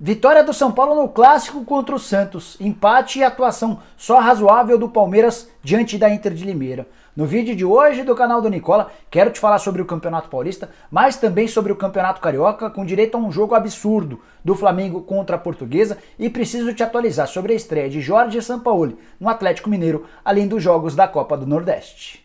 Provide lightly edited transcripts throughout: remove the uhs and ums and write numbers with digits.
Vitória do São Paulo no clássico contra o Santos, empate e atuação só razoável do Palmeiras diante da Inter de Limeira. No vídeo de hoje do canal do Nicola, quero te falar sobre o Campeonato Paulista, mas também sobre o Campeonato Carioca, com direito a um jogo absurdo do Flamengo contra a Portuguesa, e preciso te atualizar sobre a estreia de Jorge Sampaoli no Atlético Mineiro, além dos jogos da Copa do Nordeste.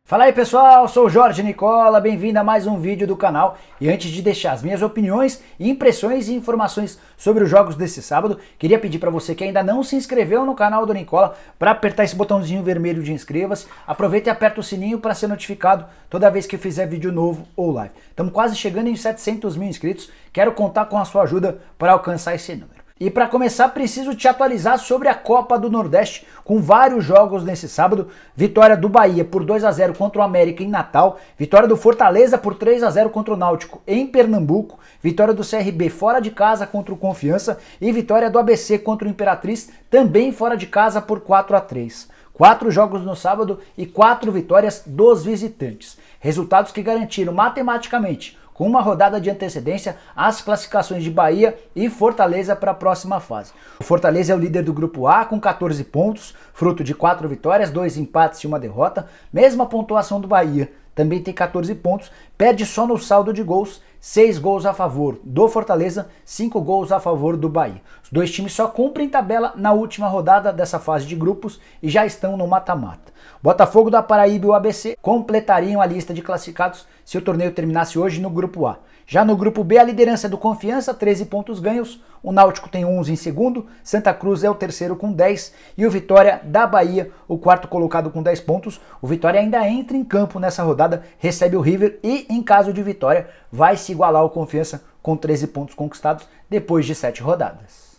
Fala aí pessoal, sou o Jorge Nicola, bem-vindo a mais um vídeo do canal. E antes de deixar as minhas opiniões, impressões e informações sobre os jogos desse sábado, queria pedir para você que ainda não se inscreveu no canal do Nicola para apertar esse botãozinho vermelho de inscreva-se, aproveita e aperta o sininho para ser notificado toda vez que fizer vídeo novo ou live. Estamos quase chegando em 700 mil inscritos, quero contar com a sua ajuda para alcançar esse número. E para começar, preciso te atualizar sobre a Copa do Nordeste, com vários jogos nesse sábado. Vitória do Bahia por 2-0 contra o América em Natal, vitória do Fortaleza por 3-0 contra o Náutico em Pernambuco, vitória do CRB fora de casa contra o Confiança e vitória do ABC contra o Imperatriz, também fora de casa por 4-3. 4 jogos no sábado e 4 vitórias dos visitantes. Resultados que garantiram matematicamente, com uma rodada de antecedência, as classificações de Bahia e Fortaleza para a próxima fase. O Fortaleza é o líder do Grupo A com 14 pontos, fruto de 4 vitórias, 2 empates e 1 derrota. Mesma pontuação do Bahia, também tem 14 pontos, perde só no saldo de gols, 6 gols a favor do Fortaleza, 5 gols a favor do Bahia. Os dois times só cumprem tabela na última rodada dessa fase de grupos e já estão no mata-mata. Botafogo da Paraíba e o ABC completariam a lista de classificados se o torneio terminasse hoje no Grupo A. Já no Grupo B, a liderança é do Confiança, 13 pontos ganhos, o Náutico tem 11 em segundo, Santa Cruz é o terceiro com 10 e o Vitória da Bahia, o quarto colocado com 10 pontos. O Vitória ainda entra em campo nessa rodada, recebe o River e, em caso de vitória, vai se igualar ao Confiança com 13 pontos conquistados depois de 7 rodadas.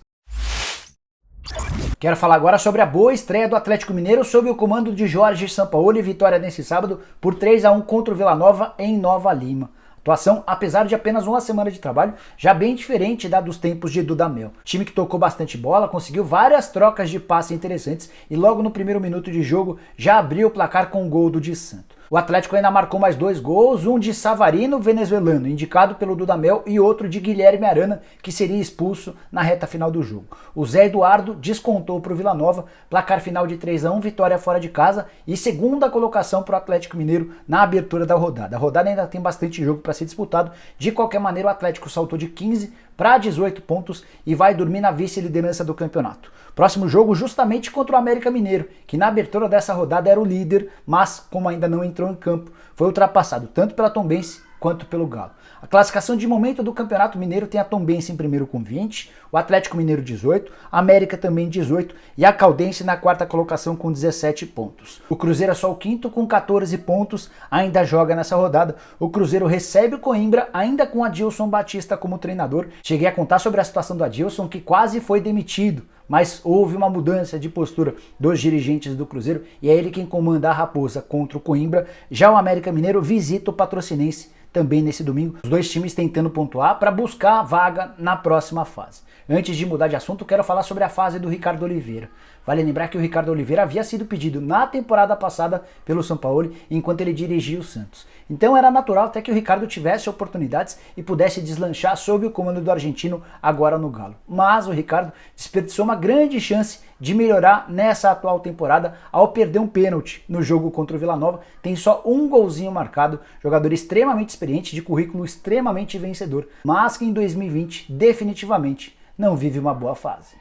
Quero falar agora sobre a boa estreia do Atlético Mineiro sob o comando de Jorge Sampaoli, vitória nesse sábado por 3-1 contra o Vila Nova em Nova Lima. Atuação, apesar de apenas uma semana de trabalho, já bem diferente da dos tempos de Dudamel. Time que tocou bastante bola, conseguiu várias trocas de passe interessantes e logo no primeiro minuto de jogo já abriu o placar com um gol do Di Santo. O Atlético ainda marcou mais 2 gols, um de Savarino, venezuelano, indicado pelo Dudamel, e outro de Guilherme Arana, que seria expulso na reta final do jogo. O Zé Eduardo descontou para o Vila Nova, placar final de 3-1, vitória fora de casa e segunda colocação para o Atlético Mineiro na abertura da rodada. A rodada ainda tem bastante jogo para ser disputado, de qualquer maneira o Atlético saltou de 15 para 18 pontos e vai dormir na vice-liderança do campeonato. Próximo jogo justamente contra o América Mineiro, que na abertura dessa rodada era o líder, mas como ainda não entrou em campo, foi ultrapassado tanto pela Tombense quanto pelo Galo. A classificação de momento do Campeonato Mineiro tem a Tombense em primeiro com 20, o Atlético Mineiro 18, a América também 18 e a Caldense na quarta colocação com 17 pontos. O Cruzeiro é só o quinto com 14 pontos, ainda joga nessa rodada. O Cruzeiro recebe o Coimbra ainda com Adilson Batista como treinador. Cheguei a contar sobre a situação do Adilson, que quase foi demitido, mas houve uma mudança de postura dos dirigentes do Cruzeiro e é ele quem comanda a Raposa contra o Coimbra. Já o América Mineiro visita o Patrocinense também nesse domingo, os dois times tentando pontuar para buscar a vaga na próxima fase. Antes de mudar de assunto, quero falar sobre a fase do Ricardo Oliveira. Vale lembrar que o Ricardo Oliveira havia sido pedido na temporada passada pelo Sampaoli enquanto ele dirigia o Santos. Então era natural até que o Ricardo tivesse oportunidades e pudesse deslanchar sob o comando do argentino agora no Galo. Mas o Ricardo desperdiçou uma grande chance de melhorar nessa atual temporada ao perder um pênalti no jogo contra o Vila Nova. Tem só um golzinho marcado, jogador extremamente experiente, de currículo extremamente vencedor, mas que em 2020 definitivamente não vive uma boa fase.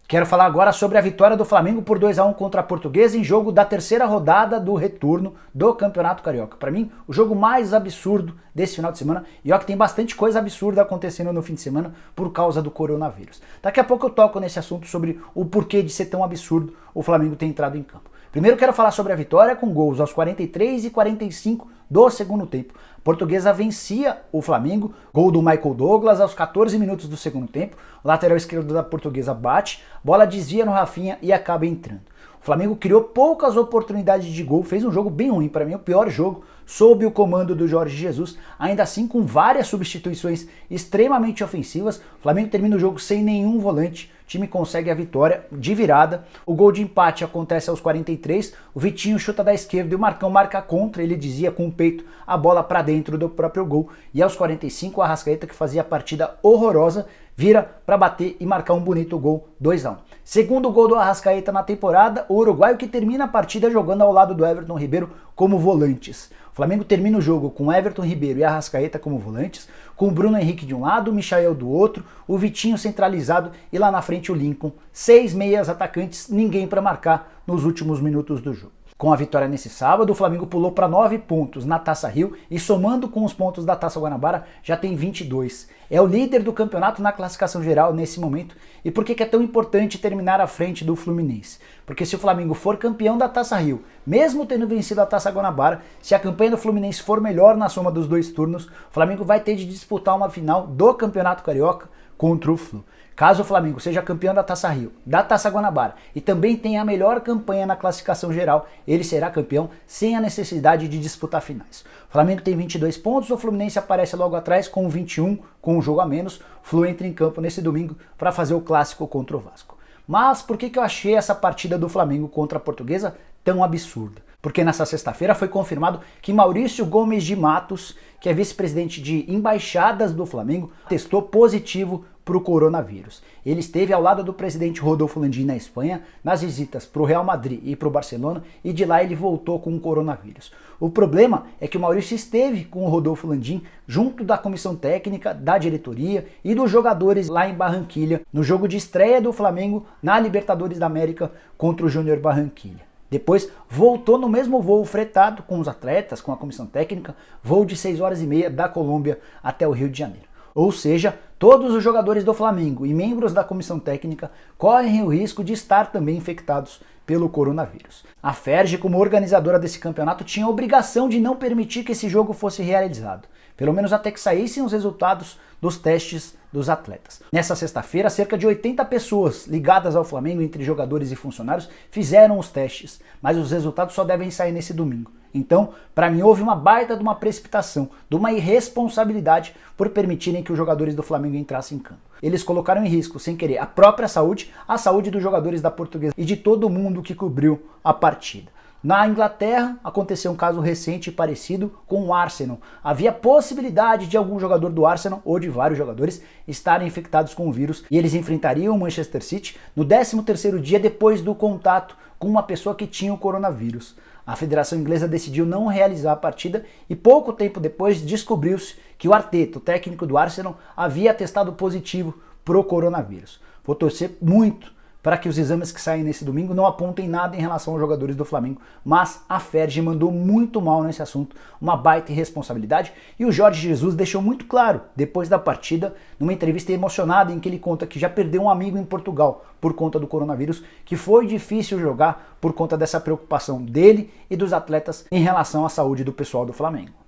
Quero falar agora sobre a vitória do Flamengo por 2-1 contra a Portuguesa em jogo da terceira rodada do retorno do Campeonato Carioca. Para mim, o jogo mais absurdo desse final de semana, e ó que tem bastante coisa absurda acontecendo no fim de semana por causa do coronavírus. Daqui a pouco eu toco nesse assunto sobre o porquê de ser tão absurdo o Flamengo ter entrado em campo. Primeiro quero falar sobre a vitória com gols aos 43 e 45 do segundo tempo. A Portuguesa vencia o Flamengo, gol do Michael Douglas aos 14 minutos do segundo tempo. O lateral esquerdo da Portuguesa bate, bola desvia no Rafinha e acaba entrando. O Flamengo criou poucas oportunidades de gol, fez um jogo bem ruim, para mim o pior jogo sob o comando do Jorge Jesus, ainda assim com várias substituições extremamente ofensivas. O Flamengo termina o jogo sem nenhum volante, o time consegue a vitória de virada. O gol de empate acontece aos 43, o Vitinho chuta da esquerda e o Marcão marca contra, ele dizia com o peito a bola para dentro do próprio gol. E aos 45, o Arrascaeta, que fazia a partida horrorosa, vira para bater e marcar um bonito gol, 2-1. Segundo gol do Arrascaeta na temporada, o uruguaio que termina a partida jogando ao lado do Everton Ribeiro como volantes. O Flamengo termina o jogo com Everton Ribeiro e Arrascaeta como volantes, com o Bruno Henrique de um lado, o Michael do outro, o Vitinho centralizado e lá na frente o Lincoln. 6 meias atacantes, ninguém para marcar nos últimos minutos do jogo. Com a vitória nesse sábado, o Flamengo pulou para 9 pontos na Taça Rio e somando com os pontos da Taça Guanabara já tem 22. É o líder do campeonato na classificação geral nesse momento. E por que é tão importante terminar à frente do Fluminense? Porque se o Flamengo for campeão da Taça Rio, mesmo tendo vencido a Taça Guanabara, se a campanha do Fluminense for melhor na soma dos 2 turnos, o Flamengo vai ter de disputar uma final do Campeonato Carioca contra o Flu. Caso o Flamengo seja campeão da Taça Rio, da Taça Guanabara e também tenha a melhor campanha na classificação geral, ele será campeão sem a necessidade de disputar finais. O Flamengo tem 22 pontos, o Fluminense aparece logo atrás com 21, com um jogo a menos. O Flu entra em campo nesse domingo para fazer o clássico contra o Vasco. Mas por que eu achei essa partida do Flamengo contra a Portuguesa tão absurda? Porque nessa sexta-feira foi confirmado que Maurício Gomes de Matos, que é vice-presidente de embaixadas do Flamengo, testou positivo para o coronavírus. Ele esteve ao lado do presidente Rodolfo Landim na Espanha, nas visitas para o Real Madrid e para o Barcelona, e de lá ele voltou com o coronavírus. O problema é que o Maurício esteve com o Rodolfo Landim junto da comissão técnica, da diretoria e dos jogadores lá em Barranquilha, no jogo de estreia do Flamengo na Libertadores da América contra o Júnior Barranquilha. Depois voltou no mesmo voo fretado com os atletas, com a comissão técnica, voo de 6 horas e meia da Colômbia até o Rio de Janeiro. Ou seja, todos os jogadores do Flamengo e membros da comissão técnica correm o risco de estar também infectados pelo coronavírus. A Ferge, como organizadora desse campeonato, tinha a obrigação de não permitir que esse jogo fosse realizado, pelo menos até que saíssem os resultados dos testes dos atletas. Nessa sexta-feira, cerca de 80 pessoas ligadas ao Flamengo, entre jogadores e funcionários, fizeram os testes, mas os resultados só devem sair nesse domingo. Então, para mim, houve uma baita de uma precipitação, de uma irresponsabilidade por permitirem que os jogadores do Flamengo entrassem em campo. Eles colocaram em risco, sem querer, a própria saúde, a saúde dos jogadores da Portuguesa e de todo mundo que cobriu a partida. Na Inglaterra, aconteceu um caso recente e parecido com o Arsenal. Havia possibilidade de algum jogador do Arsenal, ou de vários jogadores, estarem infectados com o vírus, e eles enfrentariam o Manchester City no 13º dia depois do contato com uma pessoa que tinha o coronavírus. A Federação Inglesa decidiu não realizar a partida e pouco tempo depois descobriu-se que o Arteta, o técnico do Arsenal, havia testado positivo para o coronavírus. Vou torcer muito para que os exames que saem nesse domingo não apontem nada em relação aos jogadores do Flamengo, mas a Ferge mandou muito mal nesse assunto, uma baita irresponsabilidade, e o Jorge Jesus deixou muito claro, depois da partida, numa entrevista emocionada em que ele conta que já perdeu um amigo em Portugal por conta do coronavírus, que foi difícil jogar por conta dessa preocupação dele e dos atletas em relação à saúde do pessoal do Flamengo.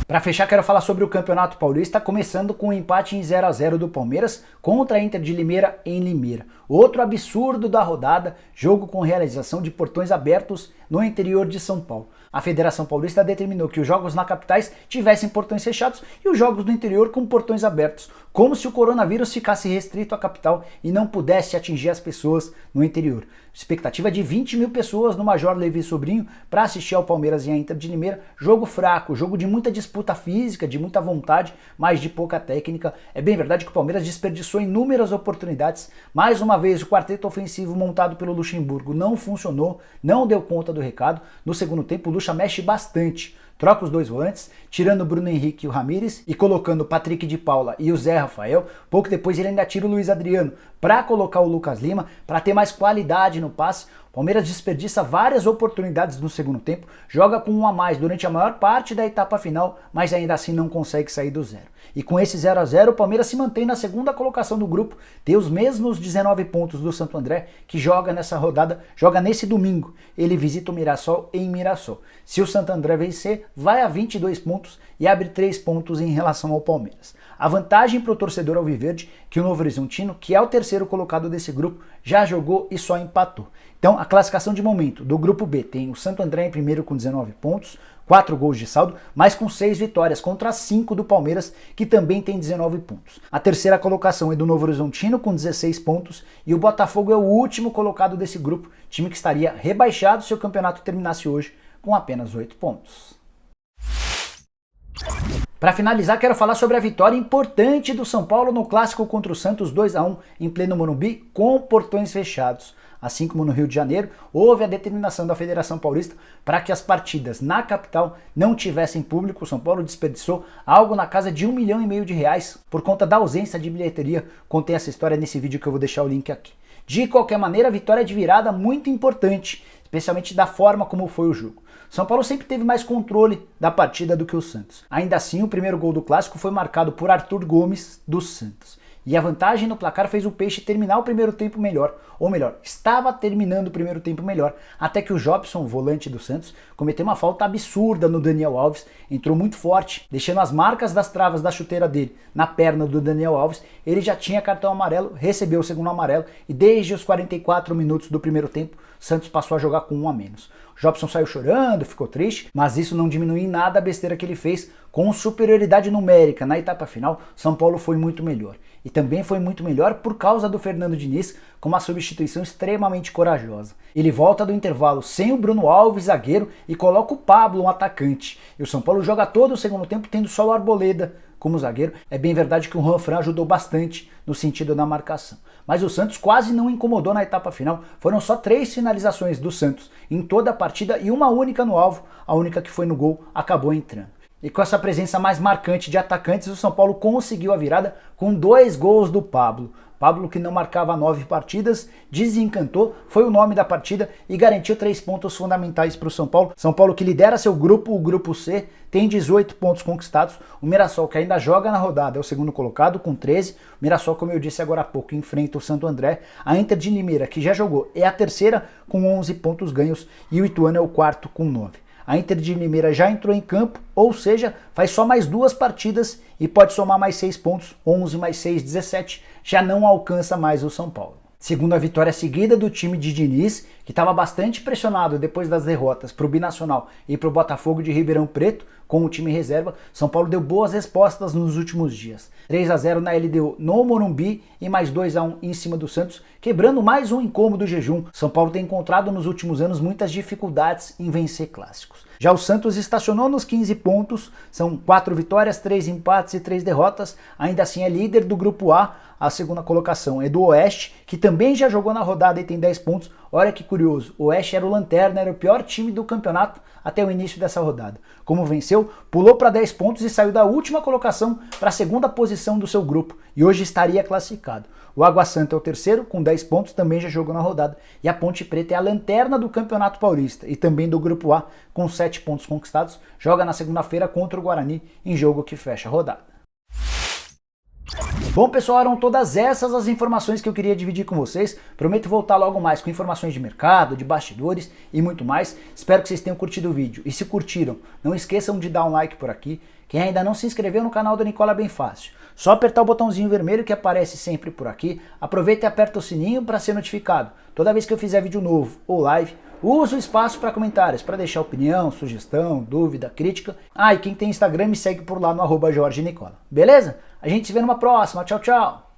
Para fechar, quero falar sobre o Campeonato Paulista, começando com o empate em 0-0 do Palmeiras contra a Inter de Limeira em Limeira. Outro absurdo da rodada, jogo com realização de portões abertos no interior de São Paulo. A Federação Paulista determinou que os jogos na capitais tivessem portões fechados e os jogos no interior com portões abertos, como se o coronavírus ficasse restrito à capital e não pudesse atingir as pessoas no interior. Expectativa de 20 mil pessoas no Major Levi Sobrinho para assistir ao Palmeiras e à Inter de Limeira. Jogo fraco, jogo de muita disputa física, de muita vontade, mas de pouca técnica. É bem verdade que o Palmeiras desperdiçou inúmeras oportunidades. Mais uma vez, o quarteto ofensivo montado pelo Luxemburgo não funcionou, não deu conta do recado. No segundo tempo, o Luxa mexe bastante. Troca os 2 volantes, tirando o Bruno Henrique e o Ramires e colocando o Patrick de Paula e o Zé Rafael. Pouco depois ele ainda tira o Luiz Adriano para colocar o Lucas Lima, para ter mais qualidade no passe. O Palmeiras desperdiça várias oportunidades no segundo tempo, joga com um a mais durante a maior parte da etapa final, mas ainda assim não consegue sair do zero. E com esse 0-0, o Palmeiras se mantém na segunda colocação do grupo, tem os mesmos 19 pontos do Santo André, que joga nessa rodada, joga nesse domingo. Ele visita o Mirassol em Mirassol. Se o Santo André vencer, vai a 22 pontos e abre 3 pontos em relação ao Palmeiras. A vantagem para o torcedor alviverde que o Novo Horizontino, que é o terceiro colocado desse grupo, já jogou e só empatou. Então, a classificação de momento do grupo B tem o Santo André em primeiro com 19 pontos, 4 gols de saldo, mas com 6 vitórias contra 5 do Palmeiras, que também tem 19 pontos. A terceira colocação é do Novo Horizontino com 16 pontos e o Botafogo é o último colocado desse grupo, time que estaria rebaixado se o campeonato terminasse hoje com apenas 8 pontos. Para finalizar, quero falar sobre a vitória importante do São Paulo no clássico contra o Santos 2-1 em pleno Morumbi com portões fechados. Assim como no Rio de Janeiro, houve a determinação da Federação Paulista para que as partidas na capital não tivessem público. O São Paulo desperdiçou algo na casa de R$1,5 milhão por conta da ausência de bilheteria. Contei essa história nesse vídeo que eu vou deixar o link aqui. De qualquer maneira, a vitória de virada muito importante, especialmente da forma como foi o jogo. São Paulo sempre teve mais controle da partida do que o Santos. Ainda assim, o primeiro gol do clássico foi marcado por Arthur Gomes, do Santos. E a vantagem no placar fez o Peixe terminar o primeiro tempo melhor, ou melhor, estava terminando o primeiro tempo melhor, até que o Jobson, volante do Santos, cometeu uma falta absurda no Daniel Alves, entrou muito forte, deixando as marcas das travas da chuteira dele na perna do Daniel Alves. Ele já tinha cartão amarelo, recebeu o segundo amarelo e desde os 44 minutos do primeiro tempo, Santos passou a jogar com 1 a menos. Jobson saiu chorando, ficou triste, mas isso não diminui em nada a besteira que ele fez. Com superioridade numérica na etapa final, São Paulo foi muito melhor. E também foi muito melhor por causa do Fernando Diniz, com uma substituição extremamente corajosa. Ele volta do intervalo sem o Bruno Alves, zagueiro, e coloca o Pablo, um atacante. E o São Paulo joga todo o segundo tempo tendo só o Arboleda como zagueiro. É bem verdade que o Juan Fran ajudou bastante no sentido da marcação. Mas o Santos quase não incomodou na etapa final. Foram só 3 finalizações do Santos em toda a partida e uma única no alvo. A única que foi no gol acabou entrando. E com essa presença mais marcante de atacantes, o São Paulo conseguiu a virada com 2 gols do Pablo. Pablo, que não marcava 9 partidas, desencantou, foi o nome da partida e garantiu 3 pontos fundamentais para o São Paulo. São Paulo que lidera seu grupo, o grupo C, tem 18 pontos conquistados. O Mirassol, que ainda joga na rodada, é o segundo colocado com 13. O Mirassol, como eu disse agora há pouco, enfrenta o Santo André. A Inter de Limeira, que já jogou, é a terceira com 11 pontos ganhos e o Ituano é o quarto com 9. A Inter de Limeira já entrou em campo, ou seja, faz só mais 2 partidas e pode somar mais 6 pontos, 11 mais 6, 17, já não alcança mais o São Paulo. Segunda vitória seguida do time de Diniz, que estava bastante pressionado depois das derrotas para o Binacional e para o Botafogo de Ribeirão Preto, com o time reserva, São Paulo deu boas respostas nos últimos dias. 3-0 na LDU no Morumbi e mais 2-1 em cima do Santos, quebrando mais um incômodo jejum. São Paulo tem encontrado nos últimos anos muitas dificuldades em vencer clássicos. Já o Santos estacionou nos 15 pontos, são 4 vitórias, 3 empates e 3 derrotas, ainda assim é líder do grupo A. A segunda colocação é do Oeste, que também já jogou na rodada e tem 10 pontos. Olha que curioso, o Oeste era o lanterna, era o pior time do campeonato até o início dessa rodada. Como venceu, pulou para 10 pontos e saiu da última colocação para a segunda posição do seu grupo e hoje estaria classificado. O Água Santa é o terceiro, com 10 pontos, também já jogou na rodada. E a Ponte Preta é a lanterna do Campeonato Paulista e também do Grupo A, com 7 pontos conquistados. Joga na segunda-feira contra o Guarani, em jogo que fecha a rodada. Bom, pessoal, eram todas essas as informações que eu queria dividir com vocês. Prometo voltar logo mais com informações de mercado, de bastidores e muito mais. Espero que vocês tenham curtido o vídeo. E se curtiram, não esqueçam de dar um like por aqui. Quem ainda não se inscreveu no canal da Nicola é bem fácil. Só apertar o botãozinho vermelho que aparece sempre por aqui. Aproveita e aperta o sininho para ser notificado. Toda vez que eu fizer vídeo novo ou live, usa o espaço para comentários, para deixar opinião, sugestão, dúvida, crítica. E quem tem Instagram me segue por lá no @JorgeNicola. Beleza? A gente se vê numa próxima. Tchau, tchau!